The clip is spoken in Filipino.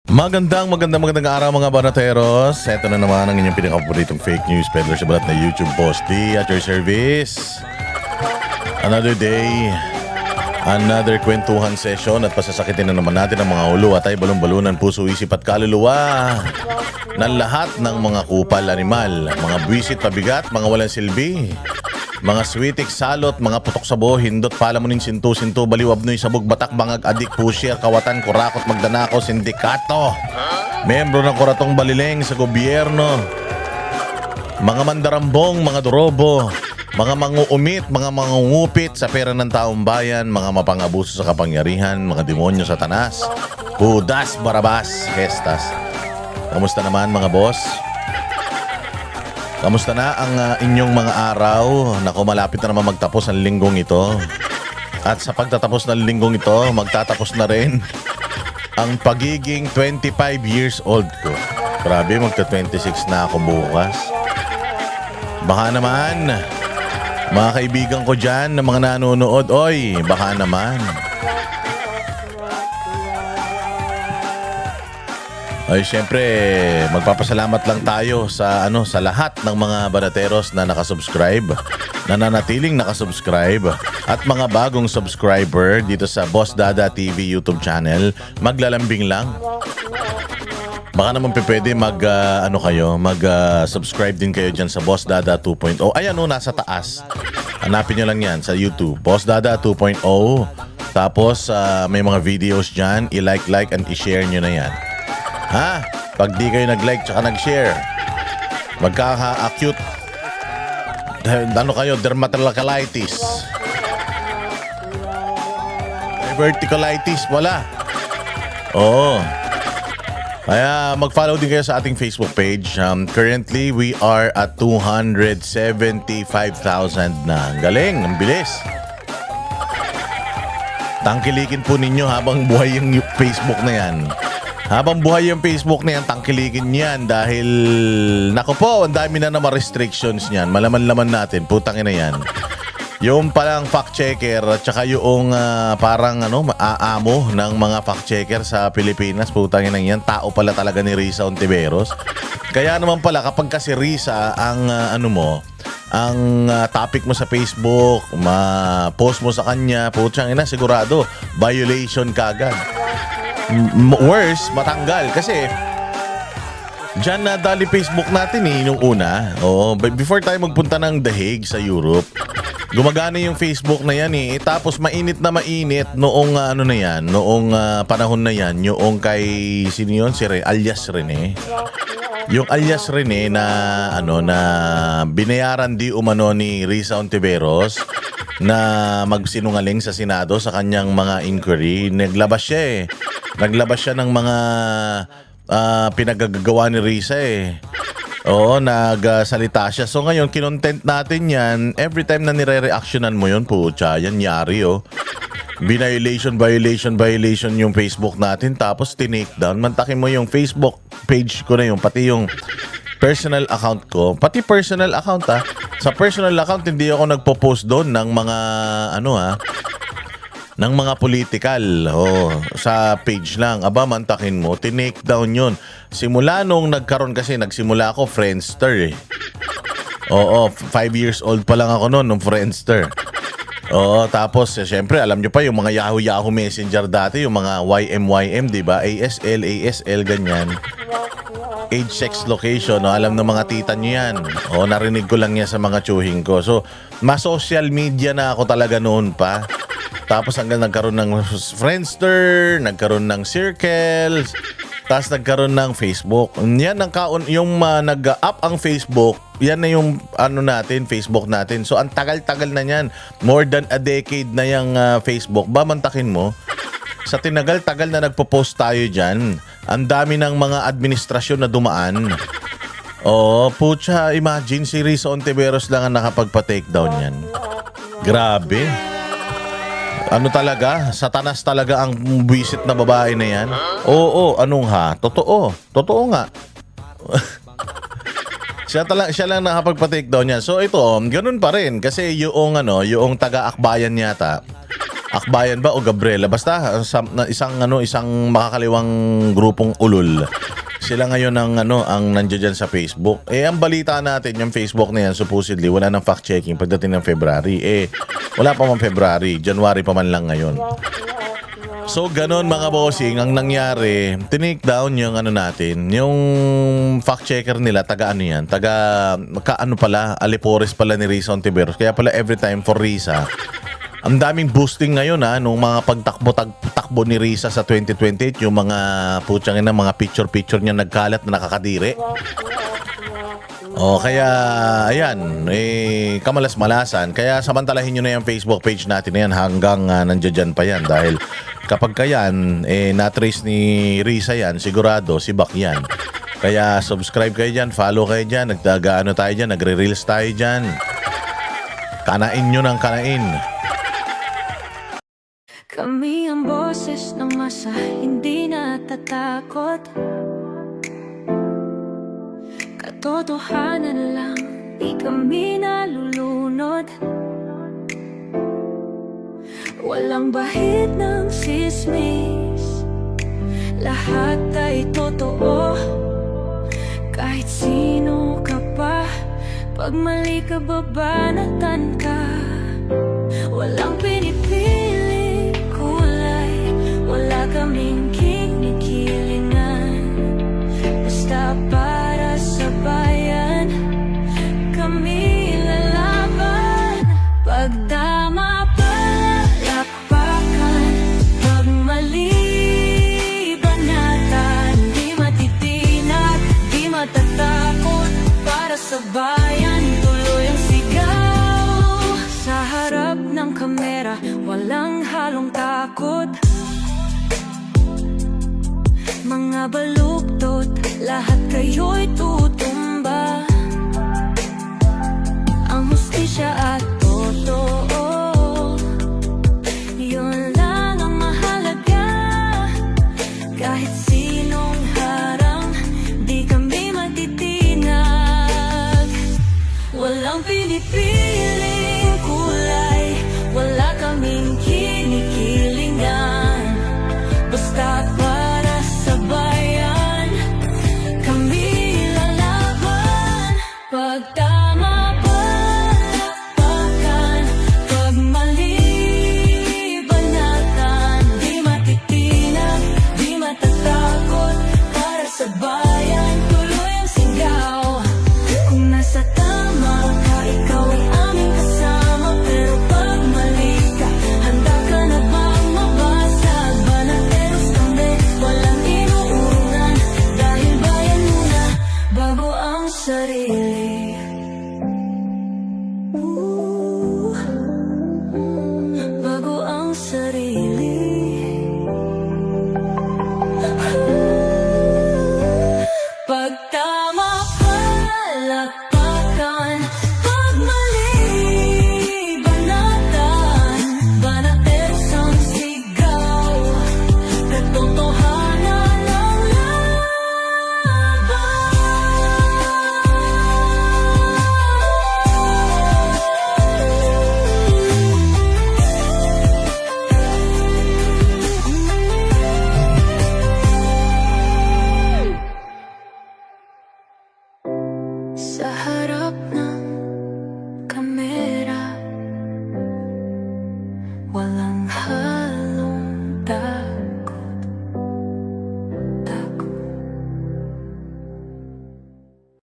Magandang araw mga banateros. Ito na naman ang inyong pinaka-paboritong fake news peddler sa balat na YouTube Posty at your service. Another day, another kwentuhan session at pasasakitin na naman natin ang mga ulo at ay balon-balunan, puso, isip at kaluluwa ng lahat ng mga kupal animal, mga buwisit pabigat, mga walang silbi, mga switik salot, mga putok sabo, hindot palamunin, sintu-sintu, baliwab noy, sabog, batak, bangag, adik, pusher, kawatan, kurakot, magdanako, sindikato, membro ng kuratong balileng sa gobyerno, mga mandarambong, mga dorobo, mga manguumit, mga mangungupit sa pera ng taong bayan, mga mapangabuso sa kapangyarihan, mga demonyo sa tanas, Judas, Barabas, Hestas. Kamusta naman mga boss? Kamusta na ang inyong mga araw? Naku, malapit na naman magtapos ang linggong ito. At sa pagtatapos ng linggong ito, magtatapos na rin ang pagiging 25 years old ko. Grabe, magta-26 na ako bukas. Baka naman, mga kaibigan ko dyan na mga nanonood, oy, baka naman. Ay, syempre, magpapasalamat lang tayo sa sa lahat ng mga banateros na nakasubscribe, nananatiling nakasubscribe, at mga bagong subscriber dito sa Boss Dada TV YouTube channel. Maglalambing lang. Baka naman pwede mag-subscribe din kayo dyan sa Boss Dada 2.0. Ayan nasa taas. Hanapin nyo lang yan sa YouTube. Boss Dada 2.0. Tapos may mga videos dyan. I-like and i-share nyo na yan. Ha? Pag di kayo nag-like tsaka nag-share, magkaka-acute dermatocolitis, diverticulitis, wala. Oo. Kaya mag-follow din kayo sa ating Facebook page. Currently, we are at 275,000 na. Ang galing, ang bilis. Tangkilikin po ninyo habang buhay yung Facebook na yan. Habang buhay yung Facebook na yan, tangkilikin yan dahil, nako po, ang dami na naman restrictions niyan. Malaman-laman natin, putang ina yan. Yung palang fact-checker at saka yung parang aamo ng mga fact-checker sa Pilipinas, putang ina yan, tao pala talaga ni Risa Ontiveros. Kaya naman pala, kapag kasi Risa ang ang topic mo sa Facebook, ma-post mo sa kanya, putang ina, sigurado, violation kagad. Worse, matanggal. Kasi dyan na dali Facebook natin nung una. Before tayo magpunta ng The Hague sa Europe, gumagana yung Facebook na yan Tapos mainit na mainit noong noong panahon na yan, yung kay sino yun? Alias Rene. Yung alias Rene na na binayaran di umano ni Risa Ontiveros na magsinungaling sa Senado sa kanyang mga inquiry. Naglabas siya Naglabas siya ng mga pinagagawa ni Risa Oo, nagsalita siya. So ngayon, kinontent natin yan. Every time na nire-reactionan mo yun, pucha, yan yari Violation yung Facebook natin. Tapos tinake down. Mantakin mo yung Facebook page ko na pati yung personal account ko. Pati personal account Sa personal account, hindi ako nagpo-post doon ng mga ng mga political. Sa page lang. Aba, mantakin mo, tinake down yun. Simula nung nagsimula ako Friendster 5 years old pa lang ako noon nung Friendster. Tapos syempre alam nyo pa yung mga Yahoo Messenger dati, yung mga YMYM, diba? ASL, ganyan. Age, sex, location, alam ng mga tita nyo yan. Narinig ko lang yan sa mga tsuhing ko. So, ma-social media na ako talaga noon pa. Tapos hanggang nagkaroon ng Friendster, nagkaroon ng Circles, tapos nagkaroon ng Facebook. Yan yung nag-up ang Facebook, yan na yung Facebook natin. So ang tagal-tagal na yan. More than a decade na yung Facebook. Bamantakin mo, sa tinagal-tagal na nagpo-post tayo dyan, ang dami ng mga administrasyon na dumaan. Pucha, imagine si Risa Ontiveros lang ang nakapagpa-takedown yan. Grabe. Talaga? Satanas talaga ang buwisit na babae na yan? Totoo. Totoo nga. Siya lang nakapagpa-takedown yan. So ito, ganun pa rin. Kasi yung taga-akbayan yata, Akbayan ba o Gabriela? Basta isang makakaliwang grupong ulol. Sila ngayon ang nandiyan dyan sa Facebook. Ang balita natin, yung Facebook na yan, supposedly, wala nang fact-checking pagdating ng February. Wala pa man February. January pa man lang ngayon. So, ganon mga bossing, ang nangyari, tinake down yung natin, yung fact-checker nila, taga Alipores pala ni Risa Ontiveros. Kaya pala every time for Risa, ang daming boosting ngayon nung mga pagtakbo ni Risa sa 2028, yung mga mga picture niya nagkalat na nakakadiri. Kaya ayan, kamalas-malasan. Kaya samantalahin nyo na yung Facebook page natin na yan hanggang nandiyan pa yan. Dahil kapag kayan, na-trace ni Risa yan, sigurado si Bak yan. Kaya subscribe kayo dyan, follow kayo dyan, tayo dyan, nagre-reels tayo dyan. Kanain nyo ng kanain. Kami ang boses ng masa, hindi natatakot. Katotohanan lang, di kami nalulunod. Walang bahid ng sismis, lahat ay totoo. Kahit sino ka pa, pag mali ka babanatan ka. Walang pinipili kulay, wala kaming kinikilingan. Basta para sa bayan, kami lalaban. Pag tama palakpakan, pag mali banatan, di matitinag, di matatakot. Para sa bayan, tuloy ang sigaw. Sa harap ng kamera, walang halong takot. Mga baluktot, lahat kayo'y tutumba. Ang hustisya at totoo, yun lang ang mahalaga. Kahit sinong harang, di kami matitinag. Walang pinipiling kulay, wala kaming kinikilingan. Basta para sa bayan, kami lalaban. Pag tama palakpakan, pag mali banatan, di matitinag, di matatakot. Para sa bayan,